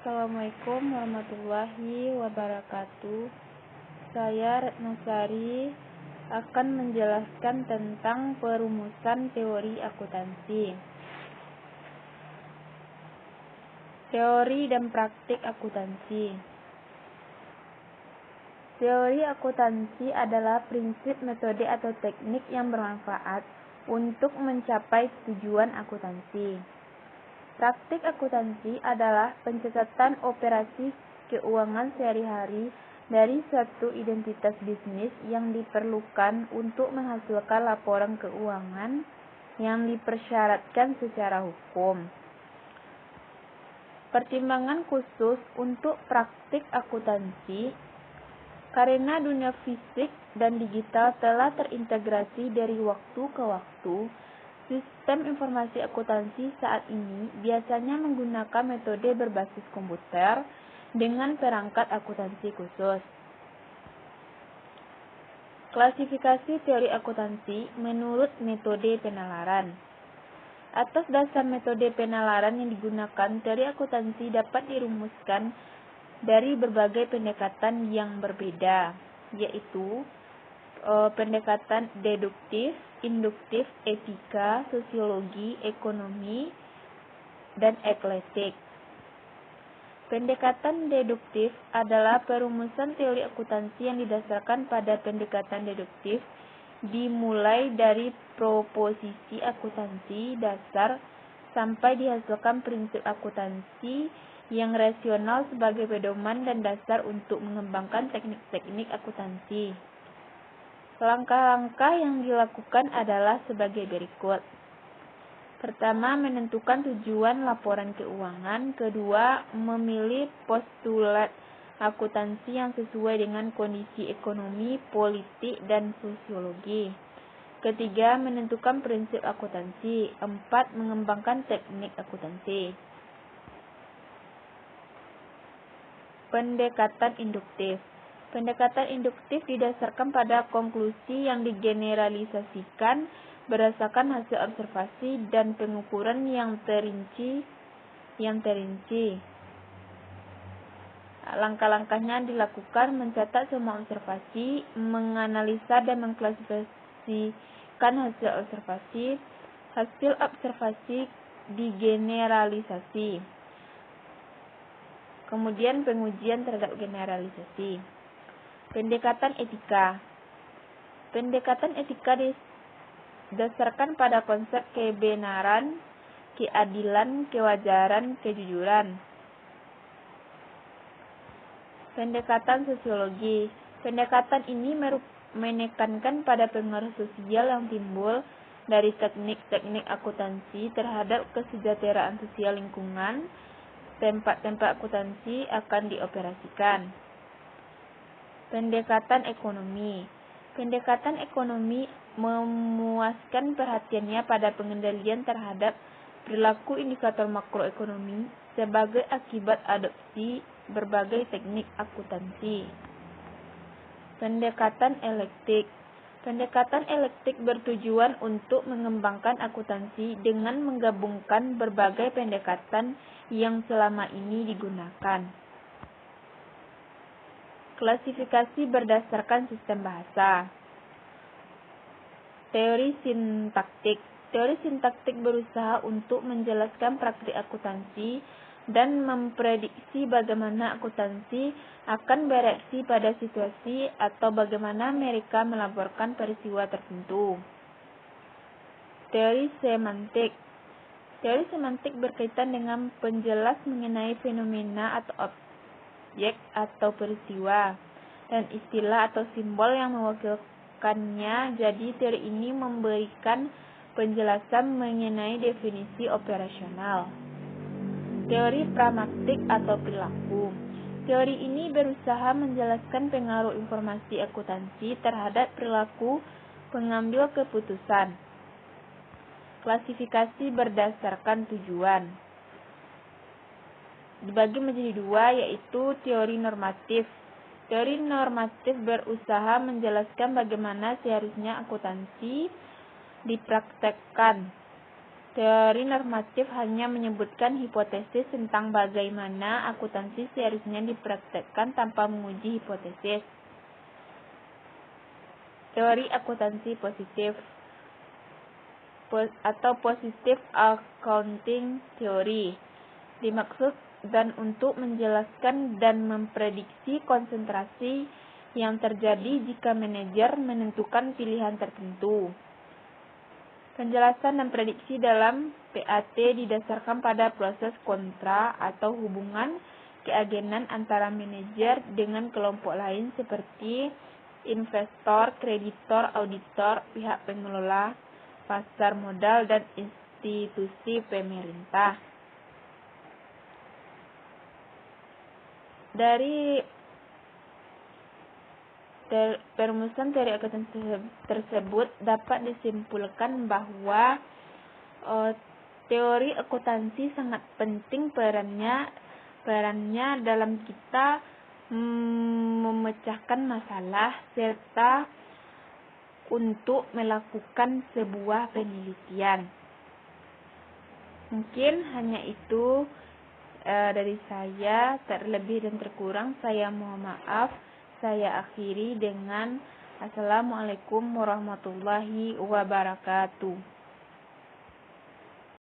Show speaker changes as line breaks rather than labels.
Assalamualaikum warahmatullahi wabarakatuh. Saya Retnasari akan menjelaskan tentang perumusan teori akuntansi. Teori dan praktik akuntansi. Teori akuntansi adalah prinsip, metode, atau teknik yang bermanfaat untuk mencapai tujuan akuntansi. Praktik akuntansi adalah pencatatan operasi keuangan sehari-hari dari suatu identitas bisnis yang diperlukan untuk menghasilkan laporan keuangan yang dipersyaratkan secara hukum. Pertimbangan khusus untuk praktik akuntansi karena dunia fisik dan digital telah terintegrasi dari waktu ke waktu. Sistem informasi akuntansi saat ini biasanya menggunakan metode berbasis komputer dengan perangkat akuntansi khusus. Klasifikasi teori akuntansi menurut metode penalaran. Atas dasar metode penalaran yang digunakan, teori akuntansi dapat dirumuskan dari berbagai pendekatan yang berbeda, yaitu pendekatan deduktif, induktif, etika, sosiologi, ekonomi, dan eklektik. Pendekatan deduktif adalah perumusan teori akuntansi yang didasarkan pada pendekatan deduktif, dimulai dari proposisi akuntansi dasar sampai dihasilkan prinsip akuntansi yang rasional sebagai pedoman dan dasar untuk mengembangkan teknik-teknik akuntansi. Langkah-langkah yang dilakukan adalah sebagai berikut. Pertama, menentukan tujuan laporan keuangan. Kedua, memilih postulat akuntansi yang sesuai dengan kondisi ekonomi, politik, dan sosiologi. Ketiga, menentukan prinsip akuntansi. Empat, mengembangkan teknik akuntansi. Pendekatan induktif. Pendekatan induktif didasarkan pada konklusi yang digeneralisasikan berdasarkan hasil observasi dan pengukuran yang terinci. Langkah-langkahnya dilakukan mencatat semua observasi, menganalisa dan mengklasifikasikan hasil observasi. Hasil observasi digeneralisasi. Kemudian pengujian terhadap generalisasi. Pendekatan etika. Pendekatan etika didasarkan pada konsep kebenaran, keadilan, kewajaran, kejujuran. Pendekatan sosiologi. Pendekatan ini menekankan pada pengaruh sosial yang timbul dari teknik-teknik akuntansi terhadap kesejahteraan sosial lingkungan tempat-tempat akuntansi akan dioperasikan. Pendekatan ekonomi. Pendekatan ekonomi memuaskan perhatiannya pada pengendalian terhadap perilaku indikator makroekonomi sebagai akibat adopsi berbagai teknik akuntansi. Pendekatan eklektik. Pendekatan eklektik bertujuan untuk mengembangkan akuntansi dengan menggabungkan berbagai pendekatan yang selama ini digunakan. Klasifikasi berdasarkan sistem bahasa. Teori sintaktik. Teori sintaktik berusaha untuk menjelaskan praktik akuntansi dan memprediksi bagaimana akuntansi akan bereaksi pada situasi atau bagaimana mereka melaporkan peristiwa tertentu. Teori semantik. Teori semantik berkaitan dengan penjelas mengenai fenomena atau objek atau peristiwa dan istilah atau simbol yang mewakilkannya. Jadi teori ini memberikan penjelasan mengenai definisi operasional. Teori pragmatik atau perilaku. Teori ini berusaha menjelaskan pengaruh informasi akuntansi terhadap perilaku pengambil keputusan. Klasifikasi berdasarkan tujuan. Dibagi menjadi dua, yaitu teori normatif. Teori normatif berusaha menjelaskan bagaimana seharusnya akuntansi dipraktekkan. Teori normatif hanya menyebutkan hipotesis tentang bagaimana akuntansi seharusnya dipraktekkan tanpa menguji hipotesis. Teori akuntansi positif atau positive accounting theory dimaksud dan untuk menjelaskan dan memprediksi konsentrasi yang terjadi jika manajer menentukan pilihan tertentu. Penjelasan dan prediksi dalam PAT didasarkan pada proses kontra atau hubungan keagenan antara manajer dengan kelompok lain seperti investor, kreditor, auditor, pihak pengelola, pasar modal, dan institusi pemerintah. Dari perumusan teori akuntansi tersebut dapat disimpulkan bahwa teori akuntansi sangat penting perannya dalam kita memecahkan masalah serta untuk melakukan sebuah penelitian. Mungkin hanya itu dari saya, terlebih dan terkurang saya mohon maaf. Saya akhiri dengan Assalamualaikum warahmatullahi wabarakatuh.